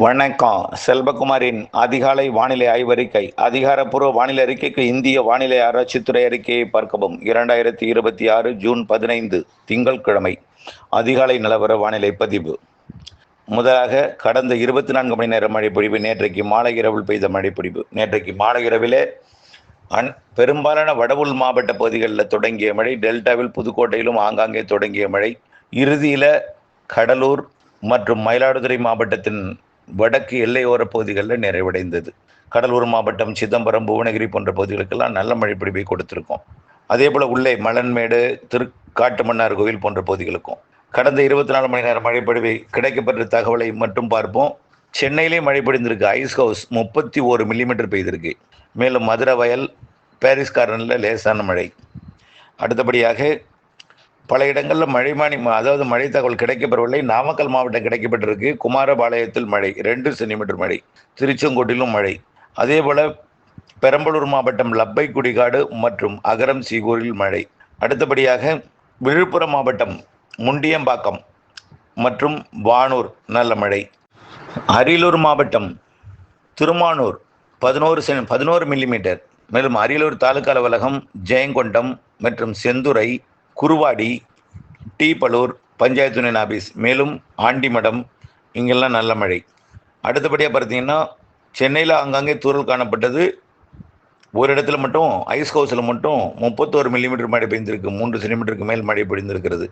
வணக்கம். செல்வகுமாரின் அதிகாலை வானிலை ஆய்வறிக்கை. அதிகாரப்பூர்வ வானிலை அறிக்கைக்கு இந்திய வானிலை ஆராய்ச்சித்துறை அறிக்கையை பார்க்கவும். 2026 ஜூன் 15 திங்கட்கிழமை அதிகாலை நிலவர வானிலை பதிவு. முதலாக கடந்த 24 மணி நேர மழைப்பொழிவு. நேற்றைக்கு மாலை இரவில் பெய்த மழைப்பொழிவு. நேற்றைக்கு மாலை இரவிலே பெரும்பாலான வடவுள் மாவட்ட பகுதிகளில் தொடங்கிய மழை, டெல்டாவில் புதுக்கோட்டையிலும் ஆங்காங்கே தொடங்கிய மழை, இறுதியில் கடலூர் மற்றும் மயிலாடுதுறை மாவட்டத்தின் வடக்கு எல்லையோர பகுதிகளில் நிறைவடைந்தது. கடலூர் மாவட்டம், சிதம்பரம், புவனகிரி போன்ற பகுதிகளுக்கெல்லாம் நல்ல மழை பொழிவை கொடுத்திருக்கோம். அதே போல் உள்ளே மலன்மேடு, காட்டுமன்னார் கோவில் போன்ற பகுதிகளுக்கும் கடந்த 24 மணி நேரம் மழைப்பொழிவை கிடைக்கப்பட்ட தகவலை மட்டும் பார்ப்போம். சென்னையிலே மழை பொழிந்திருக்கு. ஐஸ் ஹவுஸ் 31 மில்லிமீட்டர் பெய்திருக்கு. மேலும் மதுரை வயல், பாரிஸ் கார்னரில் லேசான மழை. அடுத்தபடியாக பல இடங்களில் மழை தகவல் கிடைக்கப்பெறவில்லை. நாமக்கல் மாவட்டம் கிடைக்கப்பட்டிருக்கு. குமாரபாளையத்தில் மழை 2 சென்டிமீட்டர் மழை. திருச்செங்கோட்டிலும் மழை. அதே போல் பெரம்பலூர் மாவட்டம் லப்பை குடிகாடு மற்றும் அகரம் சீகூரில் மழை. அடுத்தபடியாக விழுப்புரம் மாவட்டம் முண்டியம்பாக்கம் மற்றும் வானூர் நல்ல மழை. அரியலூர் மாவட்டம் திருமானூர் 11 மில்லிமீட்டர். மேலும் அரியலூர் தாலுகா அலுவலகம், ஜெயங்கொண்டம் மற்றும் செந்துறை, குருவாடி, டீப்பலூர் பஞ்சாயத்து யூனியன் ஆபீஸ், மேலும் ஆண்டிமடம் இங்கெல்லாம் நல்ல மழை. அடுத்தபடியாக பார்த்தீங்கன்னா சென்னையில் ஆங்காங்கே தூறல் காணப்பட்டது. ஒரு இடத்துல மட்டும் ஐஸ் ஹவுஸில் மட்டும் 31 மில்லிமீட்டர் மழை பெய்ந்திருக்கு. 3 சென்டிமீட்டருக்கு மேல் மழை பொழிந்திருக்கிறது.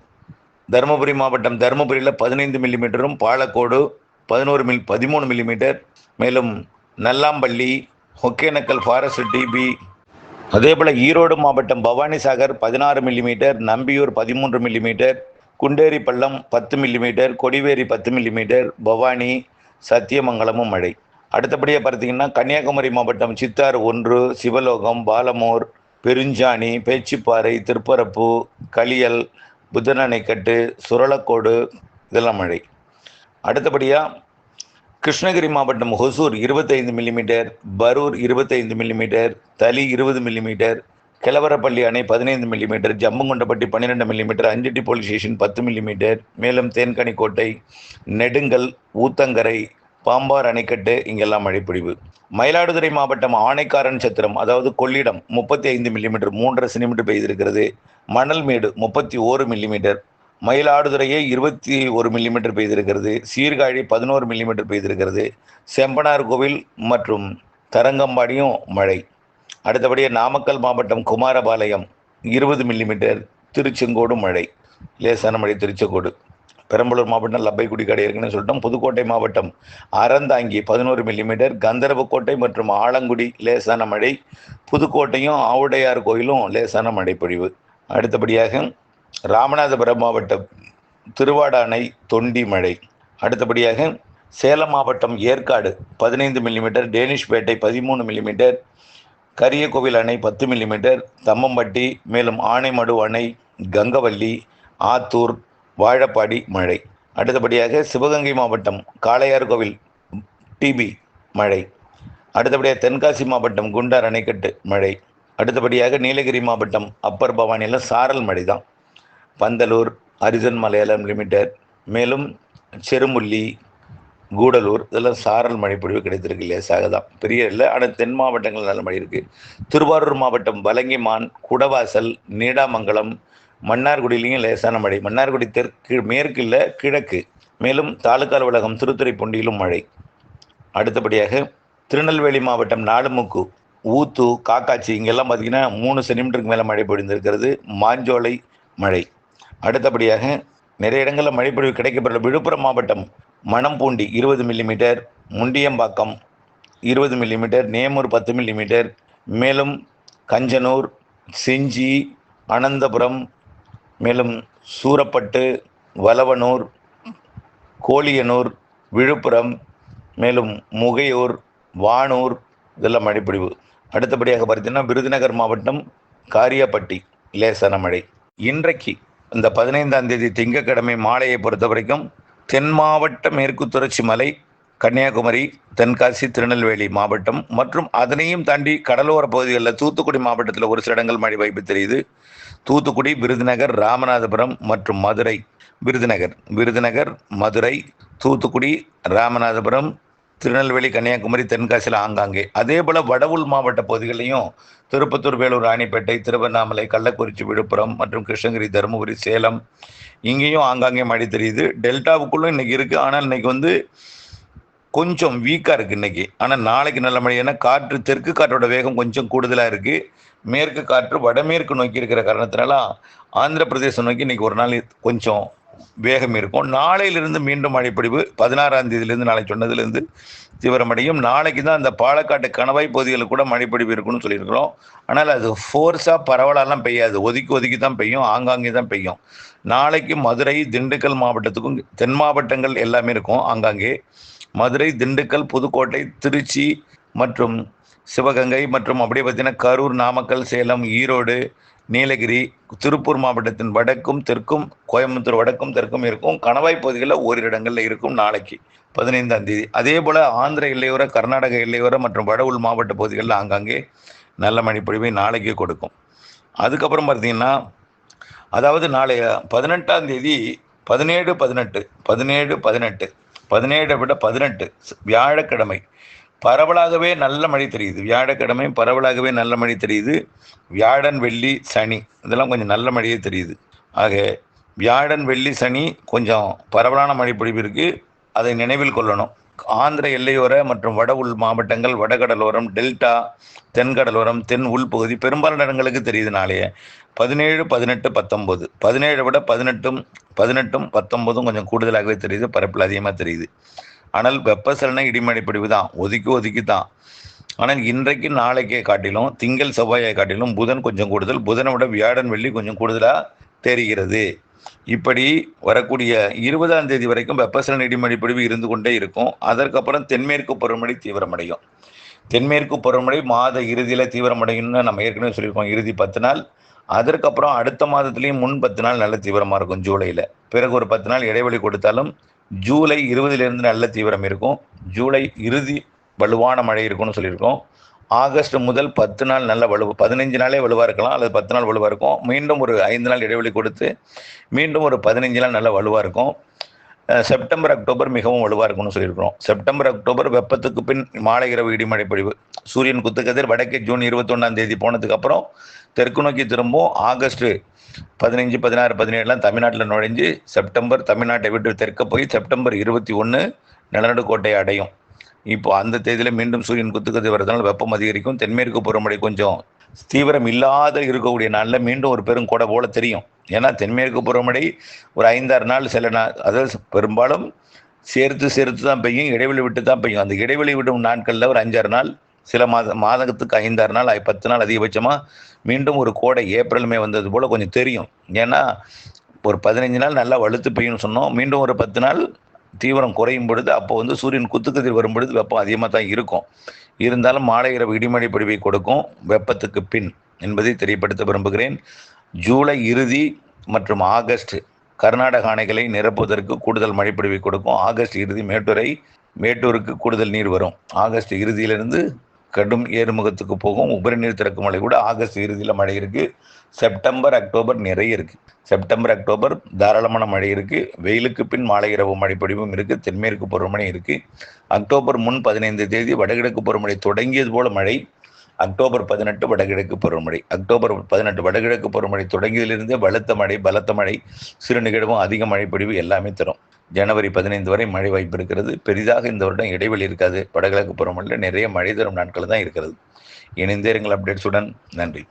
தருமபுரி மாவட்டம் தருமபுரியில் 15 மில்லிமீட்டரும், பாலக்கோடு 13 மில்லிமீட்டர், மேலும் நல்லாம்பள்ளி, ஒகேனக்கல் ஃபாரஸ்ட் டிபி, அதே போல் ஈரோடு மாவட்டம் பவானிசாகர் 16 மில்லிமீட்டர், நம்பியூர் 13 மில்லிமீட்டர், குண்டேரி பள்ளம் 10 மில்லிமீட்டர், கொடிவேரி 10 மில்லிமீட்டர், பவானி, சத்தியமங்கலமும் மழை. அடுத்தபடியாக பார்த்தீங்கன்னா கன்னியாகுமரி மாவட்டம் சித்தார் 1, சிவலோகம், பாலமூர், பெருஞ்சாணி, பேச்சிப்பாறை, திருப்பரப்பு, களியல், புத்தனணைக்கட்டு, சுரளக்கோடு இதெல்லாம் மழை. அடுத்தபடியாக கிருஷ்ணகிரி மாவட்டம் Hosur 25 millimetre, Barur 25 millimetre, Thali 20 millimetre, Kelavarapalli அணை 15 millimetre, Jambungundapatti 12 millimetre, Anchetti police station 10 millimetre, மேலும் தேன்கனிக்கோட்டை, நெடுங்கல், ஊத்தங்கரை, பாம்பார் அணைக்கட்டு இங்கெல்லாம் மழைப்பொழிவு. மயிலாடுதுறை மாவட்டம் ஆனைக்காரன் சத்திரம் அதாவது கொள்ளிடம் 35 மில்லிமீட்டர் 3.5 சென்டிமீட்டர் பெய்திருக்கிறது. மணல்மேடு 31 மில்லிமீட்டர், மயிலாடுதுறையே 21 மில்லிமீட்டர் பெய்திருக்கிறது. சீர்காழி 11 மில்லிமீட்டர் பெய்திருக்கிறது. செம்பனார் கோவில் மற்றும் தரங்கம்பாடியும் மழை. அடுத்தபடியாக நாமக்கல் மாவட்டம் குமாரபாளையம் 20 மில்லிமீட்டர், திருச்செங்கோடு மழை, லேசான மழை திருச்செங்கோடு. பெரம்பலூர் மாவட்டம் லப்பை குடிகாடு ஏற்கனவே சொல்லிட்டோம். புதுக்கோட்டை மாவட்டம் அறந்தாங்கி 11 மில்லிமீட்டர், கந்தரவக்கோட்டை மற்றும் ஆலங்குடி லேசான மழை. புதுக்கோட்டையும் ஆவுடையார் கோயிலும் லேசான மழை பொழிவு. அடுத்தபடியாக ராமநாதபுரம் மாவட்டம் திருவாடானை, தொண்டி மழை. அடுத்தபடியாக சேலம் மாவட்டம் ஏற்காடு 15 மில்லிமீட்டர், டேனிஷ்பேட்டை 13 மில்லிமீட்டர், கரியகோவில் அணை 10 மில்லிமீட்டர், தம்மம்பட்டி, மேலும் ஆனைமடு அணை, கங்கவல்லி, ஆத்தூர், வாழப்பாடி மழை. அடுத்தபடியாக சிவகங்கை மாவட்டம் காளையார் கோவில் டிபி மழை. அடுத்தபடியாக தென்காசி மாவட்டம் குண்டார் அணைக்கட்டு மழை. அடுத்தபடியாக நீலகிரி மாவட்டம் அப்பர் பவானியில் சாரல் மழை தான். பந்தலூர், அரிசன் மலையாளம் லிமிட்டட், மேலும் செருமுள்ளி, கூடலூர் இதெல்லாம் சாரல் மழை பொழிவு கிடைத்திருக்கு. லேசாக தான், பெரிய இல்லை. ஆனால் தென் மாவட்டங்கள் நல்ல மழை இருக்குது. திருவாரூர் மாவட்டம் வலங்கிமான், குடவாசல், நீடாமங்கலம், மன்னார்குடியிலையும் லேசான மழை. மன்னார்குடி தெற்கு மேற்கில் கிழக்கு, மேலும் தாலுகா அலுவலகம் திருத்துறைப்பூண்டியிலும் மழை. அடுத்தபடியாக திருநெல்வேலி மாவட்டம் நாலுமுக்கு, ஊத்து, காக்காச்சி இங்கெல்லாம் பார்த்திங்கன்னா 3 சென்டிமீட்டருக்கு மேலே மழை பொழிந்திருக்கிறது. மாஞ்சோலை மழை. அடுத்தபடியாக நிறைய இடங்களில் மழைப்பொழிவு கிடைக்கப்பெறல. விழுப்புரம் மாவட்டம் Manampoondi 20 millimetre, Mundiyampakkam 20 millimetre, Nemur 10 millimetre, மேலும் கஞ்சனூர், செஞ்சி, அனந்தபுரம், மேலும் சூரப்பட்டு, வலவனூர், கோலியனூர், விழுப்புரம், மேலும் முகையூர், வானூர் இதெல்லாம் மழைப்பொழிவு. அடுத்தபடியாக பார்த்தீங்கன்னா விருதுநகர் மாவட்டம் காரியாப்பட்டி லேசான மழை. இன்றைக்கு இந்த 15ஆம் தேதி திங்கட்கிழமை மாலையை பொறுத்த வரைக்கும் தென் மாவட்ட மேற்கு தொடர்ச்சி மலை, கன்னியாகுமரி, தென்காசி, திருநெல்வேலி மாவட்டம் மற்றும் அதனையும் தாண்டி கடலோர பகுதிகளில் தூத்துக்குடி மாவட்டத்தில் ஒரு சில இடங்கள் மழை வாய்ப்பு தெரியுது. தூத்துக்குடி, விருதுநகர், ராமநாதபுரம் மற்றும் மதுரை. விருதுநகர், மதுரை, தூத்துக்குடி, ராமநாதபுரம், திருநெல்வேலி, கன்னியாகுமரி, தென்காசியில் ஆங்காங்கே. அதே போல் வட உள் மாவட்ட பகுதிகளையும் திருப்பத்தூர், வேலூர், ராணிப்பேட்டை, திருவண்ணாமலை, கள்ளக்குறிச்சி, விழுப்புரம் மற்றும் கிருஷ்ணகிரி, தருமபுரி, சேலம் இங்கேயும் ஆங்காங்கே மழை தெரியுது. டெல்டாவுக்குள்ளும் இன்றைக்கி இருக்குது. ஆனால் இன்றைக்கி கொஞ்சம் வீக்காக இருக்குது இன்றைக்கி. ஆனால் நாளைக்கு நல்ல மழை. ஏன்னா காற்று, தெற்கு காற்றோட வேகம் கொஞ்சம் கூடுதலாக இருக்குது. மேற்கு காற்று வடமேற்கு நோக்கி இருக்கிற காரணத்தினால ஆந்திர பிரதேசம் நோக்கி இன்றைக்கி ஒரு நாள் கொஞ்சம் வேகம் இருக்கும். நாளையிலிருந்து மீண்டும் மழைப்பொழிவு 16ஆம் தேதியிலேருந்து, நாளை சொன்னதுலேருந்து தீவிரமடையும். நாளைக்கு தான் அந்த பாலக்காட்டு கணவாய் பகுதிகளில் கூட மழைப்பொழிவு இருக்குன்னு சொல்லியிருக்கிறோம். ஆனால் அது ஃபோர்ஸாக பரவலாலாம் பெய்யாது, ஒதுக்கி ஒதுக்கி தான் பெய்யும், ஆங்காங்கே தான் பெய்யும். நாளைக்கு மதுரை, திண்டுக்கல் மாவட்டத்துக்கும் தென் மாவட்டங்கள் எல்லாமே இருக்கும் ஆங்காங்கே. மதுரை, திண்டுக்கல், புதுக்கோட்டை, திருச்சி மற்றும் சிவகங்கை மற்றும் அப்படியே பார்த்தீங்கன்னா கரூர், நாமக்கல், சேலம், ஈரோடு, நீலகிரி, திருப்பூர் மாவட்டத்தின் வடக்கும் தெற்கும், கோயம்புத்தூர் வடக்கும் தெற்கும் இருக்கும். கணவாய் பகுதிகளில் ஓரிரு இடங்களில் இருக்கும் நாளைக்கு 15ஆம் தேதி. அதே போல் ஆந்திர எல்லையோர, கர்நாடக எல்லையோர மற்றும் வட உள் மாவட்ட பகுதிகளில் ஆங்காங்கே நல்ல மழைப்பொழிவை நாளைக்கே கொடுக்கும். அதுக்கப்புறம் பார்த்தீங்கன்னா, அதாவது நாளைய 18ஆம் தேதி 17, 18 17, 18 17 விட 18 வியாழக்கிழமை பரவலாகவே நல்ல மழை தெரியுது. வியாழக்கிழமை பரவலாகவே நல்ல மழை தெரியுது. வியாழன், வெள்ளி, சனி இதெல்லாம் கொஞ்சம் நல்ல மழையே தெரியுது. ஆக வியாழன், வெள்ளி, சனி கொஞ்சம் பரவலான மழை பொழிவு இருக்குது. அதை நினைவில் கொள்ளணும். ஆந்திர எல்லையோர மற்றும் வட உள் மாவட்டங்கள், வடகடலோரம், டெல்டா, தென்கடலோரம், தென் உள்பகுதி பெரும்பாலான இடங்களுக்கு தெரியுது. நாளைய 17, 18, 19 17 விட 18, 19 கொஞ்சம் கூடுதலாகவே தெரியுது. பரப்பில் அதிகமாக தெரியுது. ஆனால் வெப்பசலன இடிமழை பொழிவு தான், ஒதுக்கி தான். ஆனால் இன்றைக்கு நாளைக்கே காட்டிலும், திங்கள் செவ்வாயை காட்டிலும் புதன் கொஞ்சம் கூடுதல். புதனை விட வியாழன், வெள்ளி கொஞ்சம் கூடுதலாக தெரிகிறது. இப்படி வரக்கூடிய 20ஆம் தேதி வரைக்கும் வெப்பசலன இடிமழை பொழிவு இருந்து கொண்டே இருக்கும். அதற்கப்புறம் தென்மேற்கு பருவமழை தீவிரமடையும். தென்மேற்கு பருவமழை மாத இறுதியில் தீவிரமடையும்னு நம்ம ஏற்கனவே சொல்லியிருக்கோம். இறுதி 10 நாள். அதற்கப்புறம் அடுத்த மாதத்துலேயும் முன் 10 நாள் நல்ல தீவிரமாக இருக்கும் ஜூலையில். பிறகு ஒரு 10 நாள் இடைவெளி கொடுத்தாலும் ஜூலை 20லேருந்து நல்ல தீவிரம் இருக்கும். ஜூலை இறுதி வலுவான மழை இருக்கும்னு சொல்லியிருக்கோம். ஆகஸ்ட் முதல் 10 நாள் நல்ல வலுவு, 15 நாளே வலுவாக இருக்கலாம், அல்லது 10 நாள் வலுவாக இருக்கும். மீண்டும் ஒரு 5 நாள் இடைவெளி கொடுத்து மீண்டும் ஒரு 15 நாள் நல்ல வலுவாக இருக்கும். செப்டம்பர், அக்டோபர் மிகவும் வலுவாக இருக்கும்னு சொல்லியிருக்கிறோம். செப்டம்பர், அக்டோபர் வெப்பத்துக்கு பின் மாலை இரவு இடிமழை பொழிவு. சூரியன் குத்துக்கதிர் வடக்கே ஜூன் 21ஆம் தேதி போனதுக்கப்புறம் தெற்கு நோக்கி திரும்பவும். ஆகஸ்ட் 15, 16, 17 தமிழ்நாட்டில் நுழைஞ்சு செப்டம்பர் தமிழ்நாட்டை விட்டு தெற்க போய் செப்டம்பர் 21 நிலநடுக்கோட்டை அடையும். இப்போ அந்த தேதியில் மீண்டும் சூரியன் குத்துக்கதிர் வரதுனால வெப்பம் அதிகரிக்கும். தென்மேற்கு பருவமழை கொஞ்சம் தீவிரம் இல்லாத இருக்கக்கூடிய நாளில் மீண்டும் ஒரு பெரும் கோடை போல தெரியும். ஏன்னா தென்மேற்கு பருவமழை ஒரு 5-6 நாள், சில நாள், அதாவது பெரும்பாலும் சேர்த்து தான் பெய்யும், இடைவெளி விட்டு தான் பெய்யும். அந்த இடைவெளி விடும் நாட்களில் ஒரு 5-6 நாள், சில மாதத்துக்கு 5-6 நாள், 10 நாள் அதிகபட்சமாக மீண்டும் ஒரு கோடை ஏப்ரல் மே வந்தது போல் கொஞ்சம் தெரியும். ஏன்னா ஒரு 15 நாள் நல்லா வலுத்து பெய்யும்னு சொன்னோம். மீண்டும் ஒரு 10 நாள் தீவிரம் குறையும் பொழுது, அப்போ சூரியன் குத்துக்கதிர் வரும் பொழுது வெப்பம் அதிகமாக தான் இருக்கும். இருந்தாலும் மாலை இரவு இடிமழை பொழிவை கொடுக்கும் வெப்பத்துக்கு பின் என்பதை தெரியப்படுத்த விரும்புகிறேன். ஜூலை இறுதி மற்றும் ஆகஸ்ட் கர்நாடக அணைகளை நிரப்புவதற்கு கூடுதல் மழைப்பொழிவை கொடுக்கும். ஆகஸ்ட் இறுதி மேட்டூருக்கு கூடுதல் நீர் வரும். ஆகஸ்ட் இறுதியிலிருந்து கடும் ஏறுமுகத்துக்கு போகும். உபரி நீர் திறக்கும் மழை கூட ஆகஸ்ட் இறுதியில் மழை இருக்குது. செப்டம்பர், அக்டோபர் நிறைய இருக்குது. செப்டம்பர், அக்டோபர் தாராளமான மழை இருக்குது. வெயிலுக்கு பின் மாலை இரவு மழைப்பொழிவும் இருக்குது. தென்மேற்கு பருவமழை இருக்குது. அக்டோபர் முன் 15 தேதி வடகிழக்கு பருவமழை தொடங்கியது போல மழை. அக்டோபர் 18 வடகிழக்கு பருவமழை. அக்டோபர் 18 வடகிழக்கு பருவமழை தொடங்கியதிலிருந்தே பலத்த மழை, சிறு நிகழ்வும் அதிக மழைப்பொழிவு எல்லாமே தரும். ஜனவரி 15 வரை மழை வாய்ப்பு இருக்கிறது. பெரிதாக இந்த வருடம் இடைவெளி இருக்காது. வடகிழக்கு பருவமழையில் நிறைய மழை தரும் நாட்கள் தான் இருக்கிறது. இணைந்தே இருங்கள் அப்டேட்ஸுடன். நன்றி.